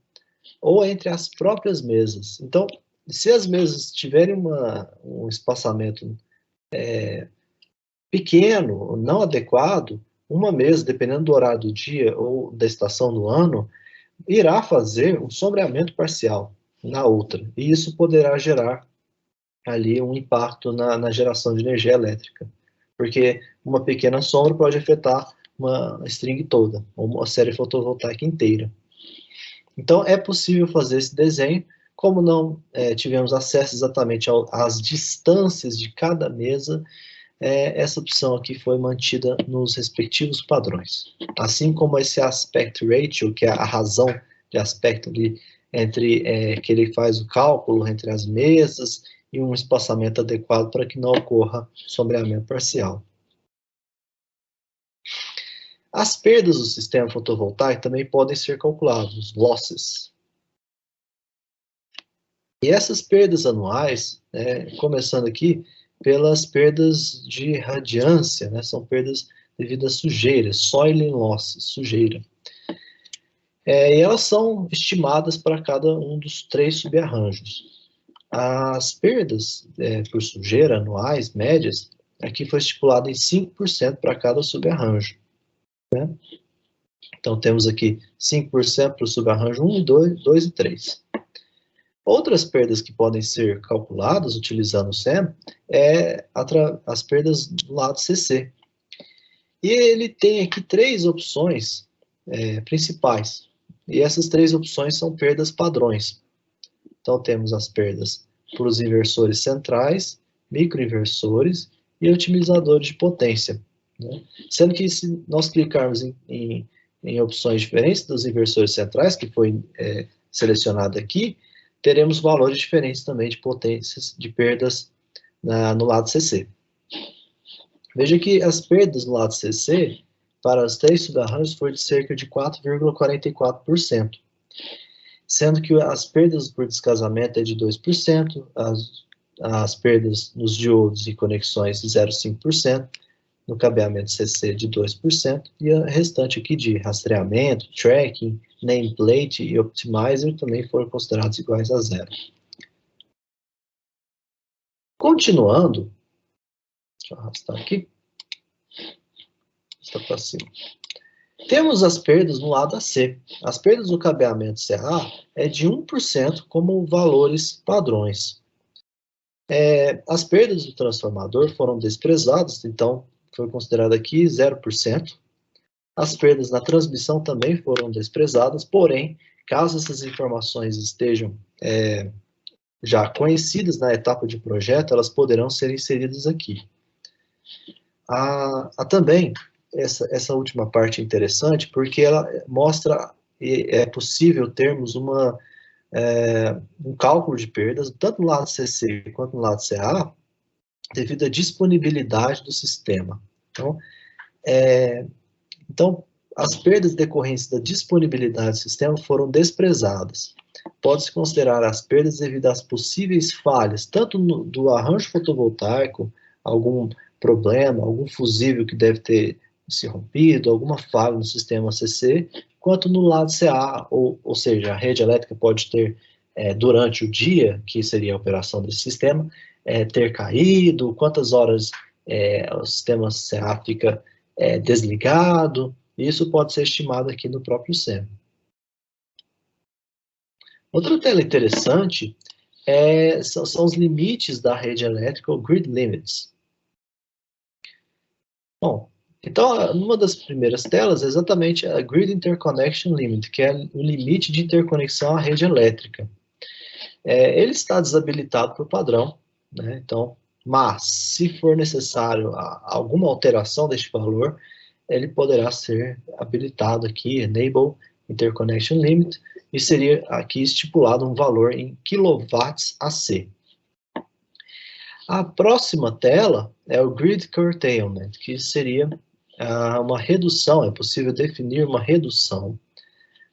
ou entre as próprias mesas. Então, se as mesas tiverem um espaçamento pequeno, não adequado, uma mesa, dependendo do horário do dia ou da estação do ano, irá fazer um sombreamento parcial na outra, e isso poderá gerar ali um impacto na geração de energia elétrica, porque uma pequena sombra pode afetar uma string toda, ou uma série fotovoltaica inteira. Então, é possível fazer esse desenho. Como não tivemos acesso exatamente às distâncias de cada mesa, essa opção aqui foi mantida nos respectivos padrões. Assim como esse aspect ratio, que é a razão de aspecto ali, entre que ele faz o cálculo entre as mesas e um espaçamento adequado para que não ocorra sombreamento parcial. As perdas do sistema fotovoltaico também podem ser calculadas, os losses. E essas perdas anuais, começando aqui pelas perdas de radiância, né, são perdas devido a sujeira, soiling losses, sujeira. E elas são estimadas para cada um dos 3 subarranjos. As perdas por sujeira anuais, médias, aqui foi estipulado em 5% para cada subarranjo. Né? Então, temos aqui 5% para o subarranjo 1, 2 e 3. Outras perdas que podem ser calculadas utilizando o SEM as perdas do lado CC. E ele tem aqui 3 opções principais. E essas 3 opções são perdas padrões. Então, temos as perdas por os inversores centrais, microinversores e otimizadores de potência. Né? Sendo que se nós clicarmos em opções diferentes dos inversores centrais, que foi selecionado aqui, teremos valores diferentes também de potências de perdas no lado CC. Veja que as perdas no lado CC, para os 3 subarranjos, foi de cerca de 4,44%, sendo que as perdas por descasamento é de 2%, as perdas nos diodos e conexões de 0,5%, no cabeamento CC de 2%, e a restante aqui de rastreamento, tracking, nameplate e optimizer também foram considerados iguais a 0. Continuando, deixa eu arrastar aqui, está para cima. Temos as perdas no lado AC. As perdas do cabeamento CA é de 1% como valores padrões. As perdas do transformador foram desprezadas, então foi considerado aqui 0%. As perdas na transmissão também foram desprezadas, porém, caso essas informações estejam já conhecidas na etapa de projeto, elas poderão ser inseridas aqui. Também, essa última parte é interessante, porque ela mostra que é possível termos um cálculo de perdas, tanto no lado CC quanto no lado CA, devido à disponibilidade do sistema. Então, as perdas decorrentes da disponibilidade do sistema foram desprezadas. Pode-se considerar as perdas devido às possíveis falhas, tanto do arranjo fotovoltaico, algum problema, algum fusível que deve ter se rompido, alguma falha no sistema CC, quanto no lado CA, ou seja, a rede elétrica pode ter, durante o dia, que seria a operação desse sistema, ter caído, quantas horas o sistema CA fica desligado. Isso pode ser estimado aqui no próprio SEM. Outra tela interessante são os limites da rede elétrica, ou grid limits. Bom, então, numa das primeiras telas, é exatamente a Grid Interconnection Limit, que é o limite de interconexão à rede elétrica. Ele está desabilitado por padrão, né? Então, mas, se for necessário alguma alteração deste valor, ele poderá ser habilitado aqui, Enable Interconnection Limit, e seria aqui estipulado um valor em kW/AC. A próxima tela é o Grid Curtailment, que seria uma redução, é possível definir uma redução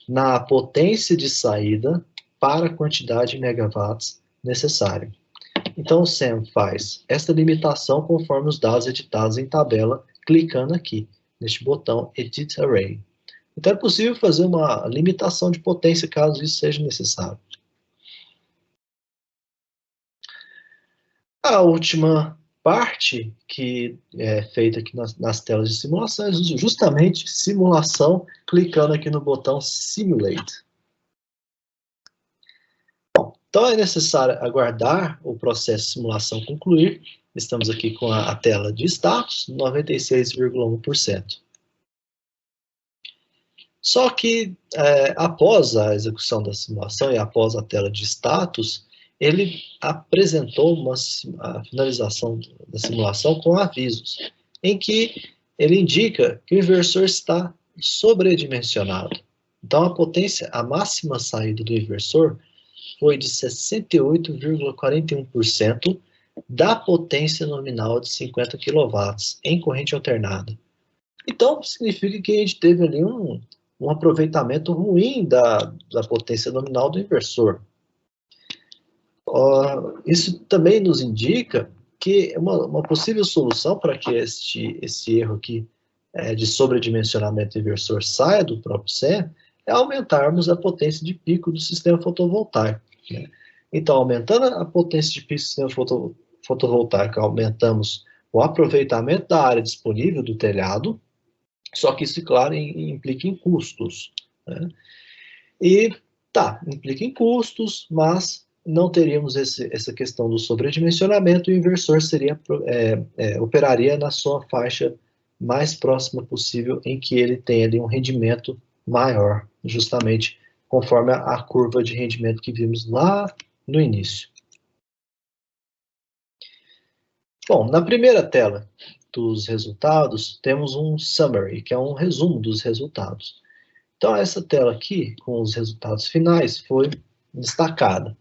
na potência de saída para a quantidade de megawatts necessária. Então, o SEM faz esta limitação conforme os dados editados em tabela, clicando aqui, neste botão Edit Array. Então, é possível fazer uma limitação de potência, caso isso seja necessário. A última parte que é feita aqui nas telas de simulação é justamente simulação, clicando aqui no botão Simulate. Bom, então é necessário aguardar o processo de simulação concluir. Estamos aqui com a tela de status, 96,1%. Só que após a execução da simulação e após a tela de status, ele apresentou a finalização da simulação com avisos, em que ele indica que o inversor está sobredimensionado. Então, a máxima saída do inversor foi de 68,41% da potência nominal de 50 kW em corrente alternada. Então, significa que a gente teve ali um aproveitamento ruim da potência nominal do inversor. Isso também nos indica que uma possível solução para que esse erro aqui de sobredimensionamento do inversor saia do próprio SEM é aumentarmos a potência de pico do sistema fotovoltaico. Né? Então, aumentando a potência de pico do sistema fotovoltaico, aumentamos o aproveitamento da área disponível do telhado, só que isso, claro, implica em custos. Né? Implica em custos, mas não teríamos essa questão do sobredimensionamento, e o inversor operaria na sua faixa mais próxima possível, em que ele tem ali um rendimento maior, justamente conforme a curva de rendimento que vimos lá no início. Bom, na primeira tela dos resultados, temos um summary, que é um resumo dos resultados. Então, essa tela aqui, com os resultados finais, foi destacada.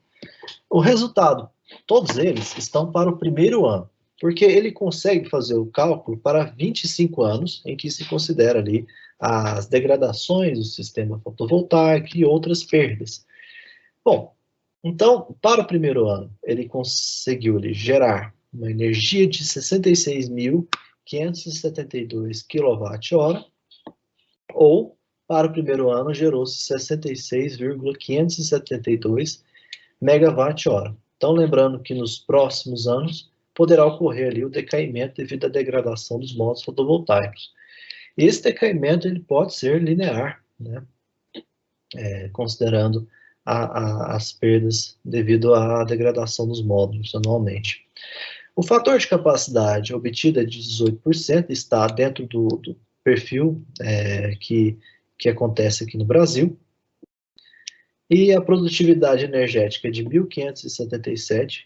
O resultado, todos eles, estão para o primeiro ano, porque ele consegue fazer o cálculo para 25 anos, em que se considera ali as degradações do sistema fotovoltaico e outras perdas. Bom, então, para o primeiro ano, ele conseguiu ali gerar uma energia de 66.572 kWh, ou, para o primeiro ano, gerou-se 66,572 MWh. Então, lembrando que nos próximos anos poderá ocorrer ali o decaimento devido à degradação dos módulos fotovoltaicos. Esse decaimento ele pode ser linear, né? Considerando as perdas devido à degradação dos módulos anualmente. O fator de capacidade obtida de 18% está dentro do perfil que acontece aqui no Brasil, e a produtividade energética de 1.577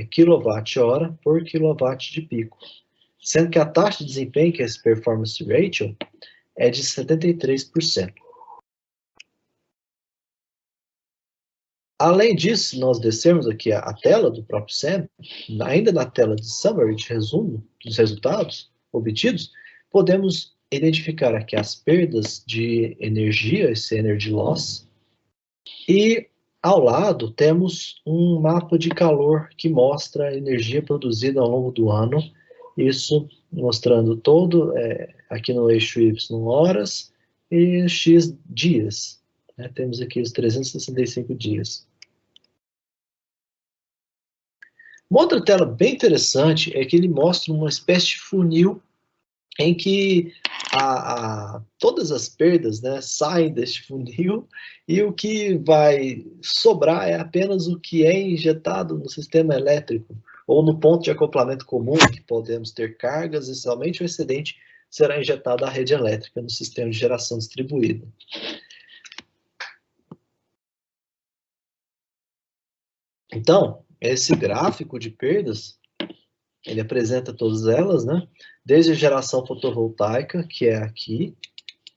kWh por quilowatt de pico, sendo que a taxa de desempenho, que é esse performance ratio, é de 73%. Além disso, nós descermos aqui a tela do próprio SEM, ainda na tela de summary, de resumo dos resultados obtidos, podemos identificar aqui as perdas de energia, esse energy loss, e ao lado temos um mapa de calor que mostra a energia produzida ao longo do ano, isso mostrando todo, aqui no eixo Y, horas e X dias. Temos aqui os 365 dias. Uma outra tela bem interessante é que ele mostra uma espécie de funil em que todas as perdas, né, saem deste funil, e o que vai sobrar é apenas o que é injetado no sistema elétrico, ou no ponto de acoplamento comum, que podemos ter cargas, e somente o excedente será injetado à rede elétrica no sistema de geração distribuída. Então, esse gráfico de perdas, ele apresenta todas elas, né? Desde a geração fotovoltaica, que é aqui,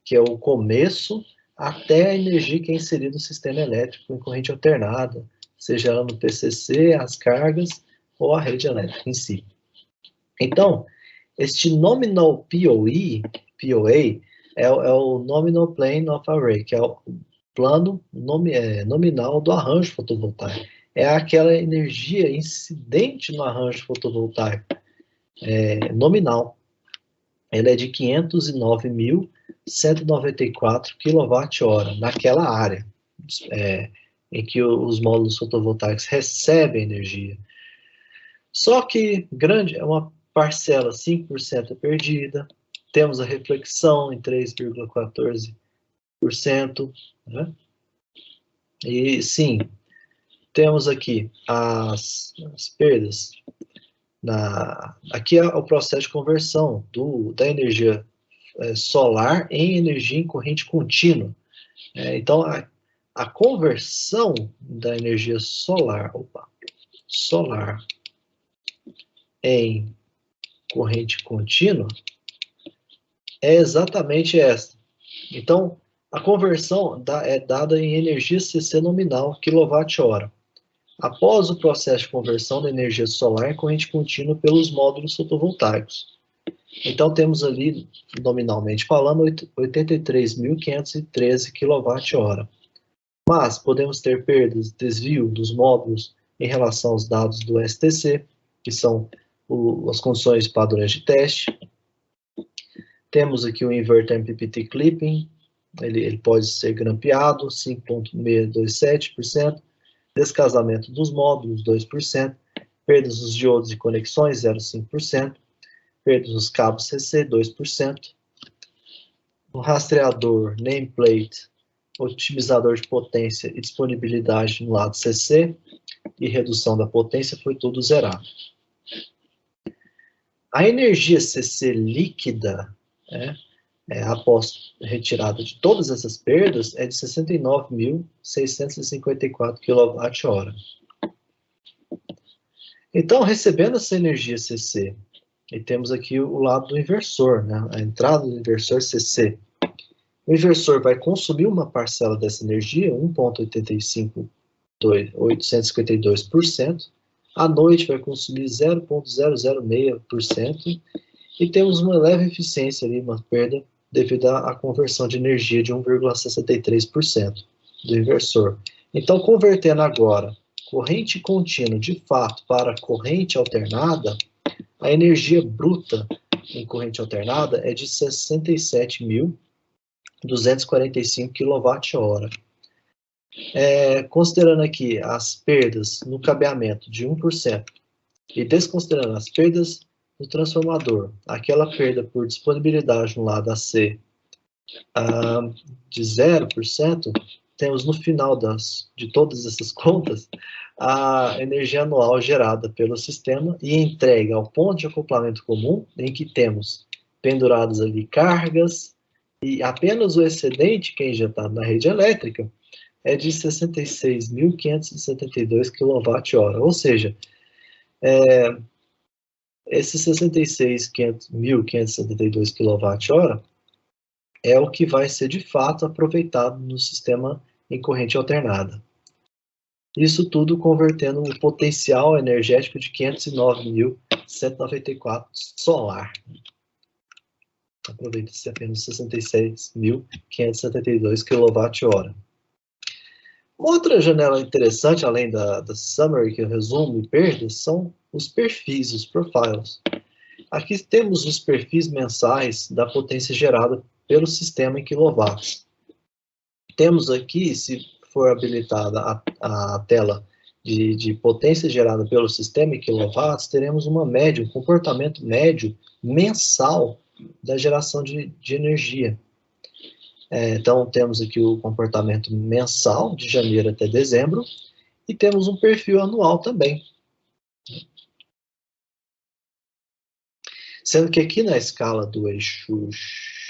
que é o começo, até a energia que é inserida no sistema elétrico em corrente alternada, seja ela no PCC, as cargas ou a rede elétrica em si. Então, este Nominal POA, é o Nominal Plane of Array, que é o plano nominal do arranjo fotovoltaico. É aquela energia incidente no arranjo fotovoltaico, nominal. Ela é de 509.194 kWh naquela área em que os módulos fotovoltaicos recebem energia. Só que é uma parcela, 5% é perdida, temos a reflexão em 3,14%, né? E sim, temos aqui as perdas. Aqui é o processo de conversão da energia solar em energia em corrente contínua. Então, a conversão da energia solar, solar em corrente contínua é exatamente essa. Então, a conversão é dada em energia CC nominal, kWh, após o processo de conversão da energia solar em corrente contínua pelos módulos fotovoltaicos. Então, temos ali, nominalmente falando, 83.513 kWh. Mas podemos ter perdas, desvio dos módulos em relação aos dados do STC, que são as condições padrões de teste. Temos aqui o inverter MPPT clipping, ele pode ser grampeado, 5,627%, descasamento dos módulos, 2%, perdas dos diodos e conexões, 0,5%, perdas dos cabos CC, 2%, o rastreador, nameplate, otimizador de potência e disponibilidade no lado CC, e redução da potência foi tudo zerado. A energia CC líquida, após retirada de todas essas perdas, é de 69.654 kWh. Então, recebendo essa energia CC, e temos aqui o lado do inversor, né? A entrada do inversor CC. O inversor vai consumir uma parcela dessa energia, 1,852%. À noite vai consumir 0,006%. E temos uma leve eficiência ali, uma perda, devido à conversão de energia de 1,63% do inversor. Então, convertendo agora corrente contínua de fato para corrente alternada, a energia bruta em corrente alternada é de 67.245 kWh. Considerando aqui as perdas no cabeamento de 1% e desconsiderando as perdas no transformador, aquela perda por disponibilidade no lado AC de 0%, temos no final de todas essas contas a energia anual gerada pelo sistema e entregue ao ponto de acoplamento comum, em que temos penduradas ali cargas, e apenas o excedente que é injetado na rede elétrica é de 66.572 kWh, ou seja, esses 66.572 kWh é o que vai ser de fato aproveitado no sistema em corrente alternada. Isso tudo convertendo um potencial energético de 509.194 solar. Aproveita-se apenas 66.572 kWh. Outra janela interessante, além da summary, que eu resumo e perdas, são os perfis, os profiles. Aqui temos os perfis mensais da potência gerada pelo sistema em quilowatts. Temos aqui, se for habilitada a tela de potência gerada pelo sistema em quilowatts, teremos uma média, um comportamento médio mensal da geração de energia. Então, temos aqui o comportamento mensal, de janeiro até dezembro, e temos um perfil anual também. Sendo que aqui na escala do eixo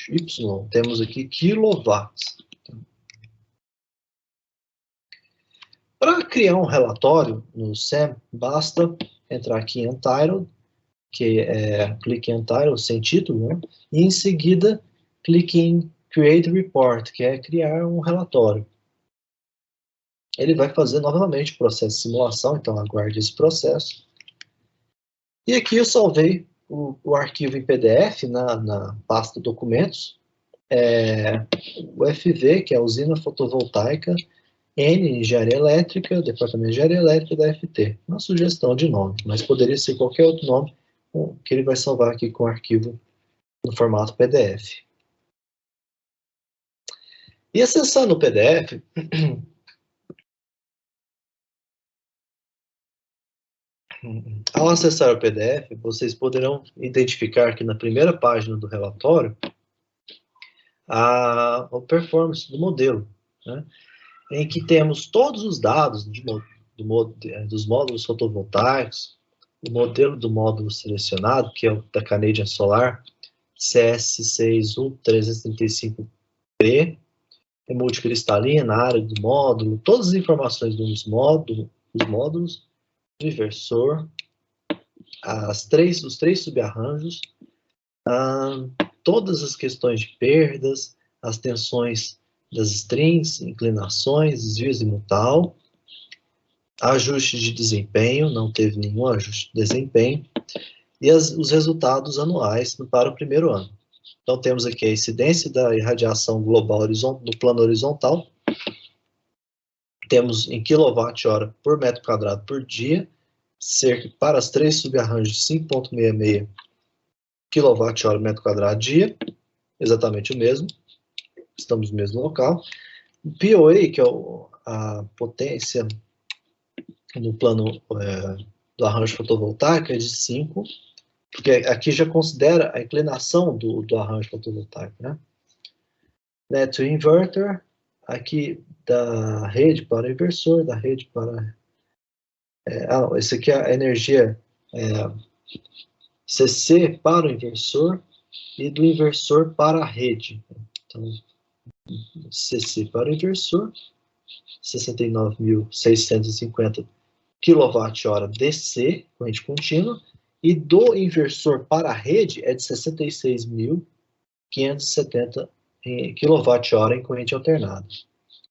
Y, temos aqui quilowatts. Para criar um relatório no SEM, basta entrar aqui em Untitled, que clique em Untitled, sem título, né? E em seguida clique em Create Report, que é criar um relatório. Ele vai fazer novamente o processo de simulação, então aguarde esse processo. E aqui eu salvei o arquivo em PDF na pasta documentos, o FV, que é a usina fotovoltaica, N, engenharia elétrica, departamento de engenharia elétrica da FT. Uma sugestão de nome, mas poderia ser qualquer outro nome que ele vai salvar aqui com o arquivo no formato PDF. E acessando o PDF, ao acessar o PDF, vocês poderão identificar aqui na primeira página do relatório a performance do modelo, né? Em que temos todos os dados dos módulos fotovoltaicos, o modelo do módulo selecionado, que é o da Canadian Solar, CS6U335P, multicristalina, a área do módulo, todas as informações dos módulos, do inversor, os três subarranjos, todas as questões de perdas, as tensões das strings, inclinações, desvios e mutal, ajuste de desempenho, não teve nenhum ajuste de desempenho, e os resultados anuais para o primeiro ano. Então, temos aqui a incidência da irradiação global no plano horizontal, temos em kWh por metro quadrado por dia, cerca para as três subarranjos de 5,66 kWh metro quadrado dia, exatamente o mesmo, estamos no mesmo local. O POA, que é a potência no plano do arranjo fotovoltaico, é de 5, porque aqui já considera a inclinação do arranjo fotovoltaico, né? Net to inverter, aqui da rede para o inversor, da rede para... esse aqui é a energia CC para o inversor e do inversor para a rede. Então, CC para o inversor, 69.650 kWh DC, corrente contínua, e do inversor para a rede é de 66.570 kWh em corrente alternada.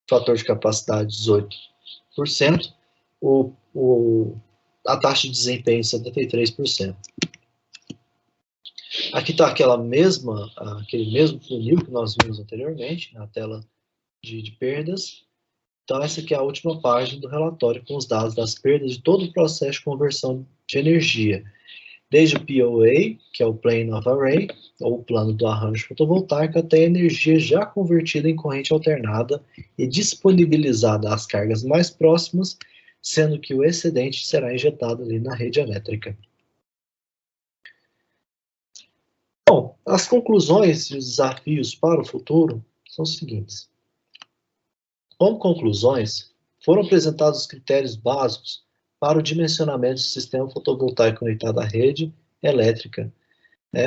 Fator de capacidade 18%, a taxa de desempenho 73%. Aqui está aquele mesmo funil que nós vimos anteriormente, na tela de perdas. Então, essa aqui é a última página do relatório com os dados das perdas de todo o processo de conversão de energia, desde o POA, que é o Plane of Array, ou o plano do arranjo fotovoltaico, até a energia já convertida em corrente alternada e disponibilizada às cargas mais próximas, sendo que o excedente será injetado ali na rede elétrica. Bom, as conclusões e os desafios para o futuro são os seguintes. Como conclusões, foram apresentados os critérios básicos para o dimensionamento do sistema fotovoltaico conectado à rede elétrica,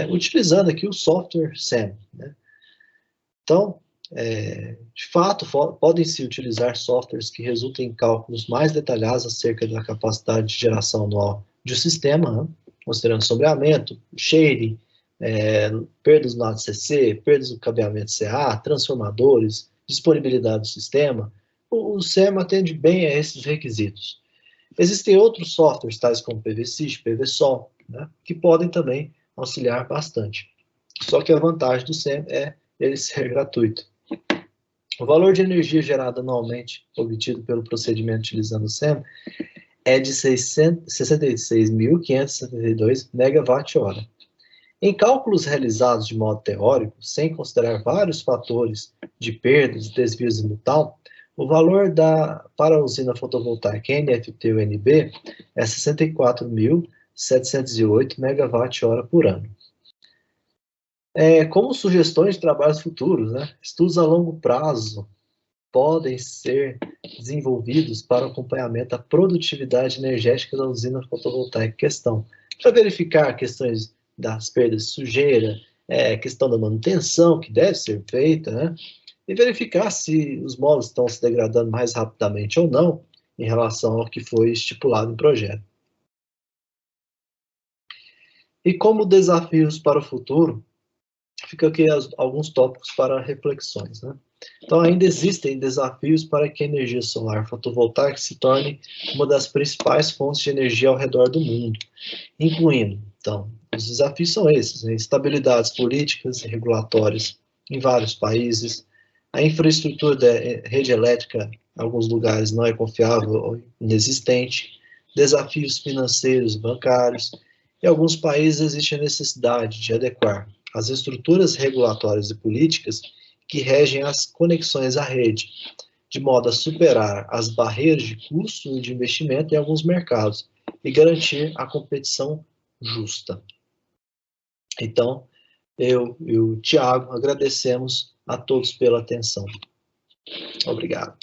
utilizando aqui o software SEM. Né? Então, de fato, podem-se utilizar softwares que resultem em cálculos mais detalhados acerca da capacidade de geração anual de um sistema, né? Considerando sombreamento, shading, perdas no ADCC, perdas no cabeamento CA, transformadores, disponibilidade do sistema. O SEM atende bem a esses requisitos. Existem outros softwares, tais como PVSys, PVSol, né, que podem também auxiliar bastante. Só que a vantagem do SEM é ele ser gratuito. O valor de energia gerada anualmente, obtido pelo procedimento utilizando o SEM, é de 66.572 MWh. Em cálculos realizados de modo teórico, sem considerar vários fatores de perdas, desvios e mutal, o valor para a usina fotovoltaica NFT-UNB é 64.708 MWh por ano. Como sugestões de trabalhos futuros, né? Estudos a longo prazo podem ser desenvolvidos para o acompanhamento da produtividade energética da usina fotovoltaica em questão, para verificar questões das perdas de sujeira, questão da manutenção que deve ser feita, né? E verificar se os módulos estão se degradando mais rapidamente ou não em relação ao que foi estipulado no projeto. E como desafios para o futuro, fica aqui alguns tópicos para reflexões, né? Então, ainda existem desafios para que a energia solar fotovoltaica se torne uma das principais fontes de energia ao redor do mundo, incluindo, então, os desafios são esses, né? Instabilidades políticas e regulatórias em vários países, a infraestrutura da rede elétrica em alguns lugares não é confiável ou inexistente, desafios financeiros e bancários. Em alguns países existe a necessidade de adequar as estruturas regulatórias e políticas que regem as conexões à rede, de modo a superar as barreiras de custo e de investimento em alguns mercados e garantir a competição justa. Então, eu e o Tiago agradecemos a todos pela atenção. Obrigado.